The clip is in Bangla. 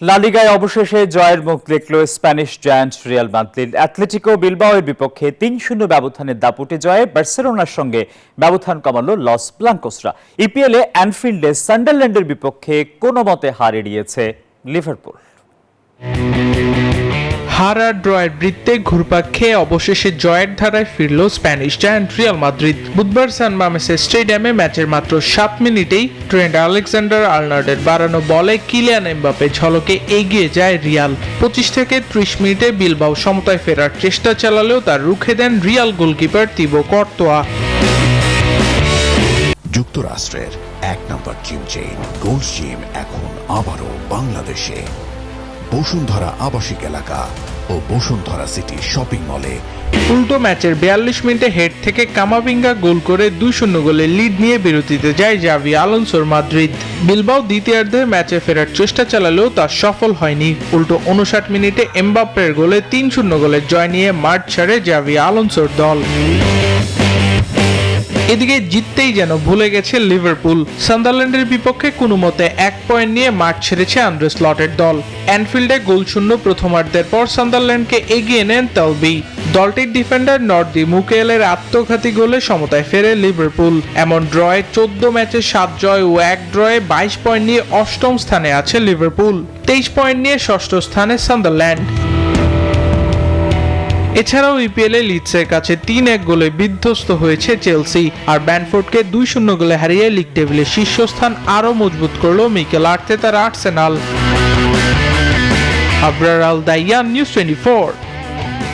লা লিগায় অবশেষে জয়ের মুখ দেখল Spanish giant Real Madrid. Atletico বিলবাওয়ের বিপক্ষে ৩-০ ব্যবধানের দাপুটে জয়ে বার্সেলোনার সঙ্গে ব্যবধান কমালো লস ব্লাঙ্কোসরা। ইপিএলে অ্যানফিল্ডে সান্ডারল্যান্ডের বিপক্ষে কোনোমতে হার এড়িয়েছে লিভারপুল। হার আর ড্রয়ের বৃত্তে ঘুরপাক খেয়ে অবশেষে জয়ের ধারায় ফিরল স্প্যানিশ জায়ান্ট রিয়াল মাদ্রিদ। বুধবার সান মামেসের স্টেডিয়ামে ম্যাচের মাত্র 7 মিনিটেই ট্রেন্ট আলেকজান্ডার আর্নল্ডের বাড়ানো বলে কিলিয়ান এমবাপে ঝলকে এগিয়ে যায় রিয়াল। 25 থেকে 30 মিনিটে বিলবাও সমতায় ফেরার চেষ্টা চালালেও তার রুখে দেন রিয়াল গোলকিপার তিবো কর্তোয়া। যুক্তরাষ্ট্রের 1 নম্বর জিম চেইন গোল্ড জিম এখন আবারও বাংলাদেশে। বসুন্ধরা আবাসিক এলাকা ও বসুন্ধরা সিটি শপিং মলে। উল্টো ম্যাচের 42 মিনিটে হেড থেকে কামাভিঙ্গা গোল করে 2-0 গোলে লিড নিয়ে বিরতিতে যায় জাভি আলোনসোর মাদ্রিদ। বিলবাও দ্বিতীয়ার্ধে ম্যাচে ফেরার চেষ্টা চালালেও তা সফল হয়নি। উল্টো 59 মিনিটে এমবাপ্পের গোলে 3-0 গোলের জয় নিয়ে মাঠ ছাড়ে জাভি আলোনসোর দল। এদিকে জিততেই যেন ভুলে গেছে লিভারপুল। সান্ডারল্যান্ডের বিপক্ষে কোনোমতে 1 পয়েন্ট নিয়ে মাঠ ছেড়েছে আন্দ্রে স্লটের দল। অ্যানফিল্ডে গোলশূন্য প্রথমার্ধের পর সান্ডারল্যান্ডকে এগিয়ে নেন তালবি। দলটির ডিফেন্ডার নর্দি মুকেলের আত্মঘাতী গোলে সমতায় ফেরে লিভারপুল। এমন ড্রয়ে 14 ম্যাচে 7 জয় ও 1 ড্রয়ে 22 পয়েন্ট নিয়ে 8ম স্থানে আছে লিভারপুল। 23 পয়েন্ট নিয়ে 6ষ্ঠ স্থানে সান্ডারল্যান্ড। এছাড়াও ইপিএলে লিডসের কাছে 3-1 গোলে বিধ্বস্ত হয়েছে চেলসি। আর ব্যানফোর্ডকে 2-0 গোলে হারিয়ে লিগ টেবিলের শীর্ষস্থান আরও মজবুত করল মিকেল আর্তেতার আর্সেনাল। আবরার আল দাইয়ান, নিউজ 24।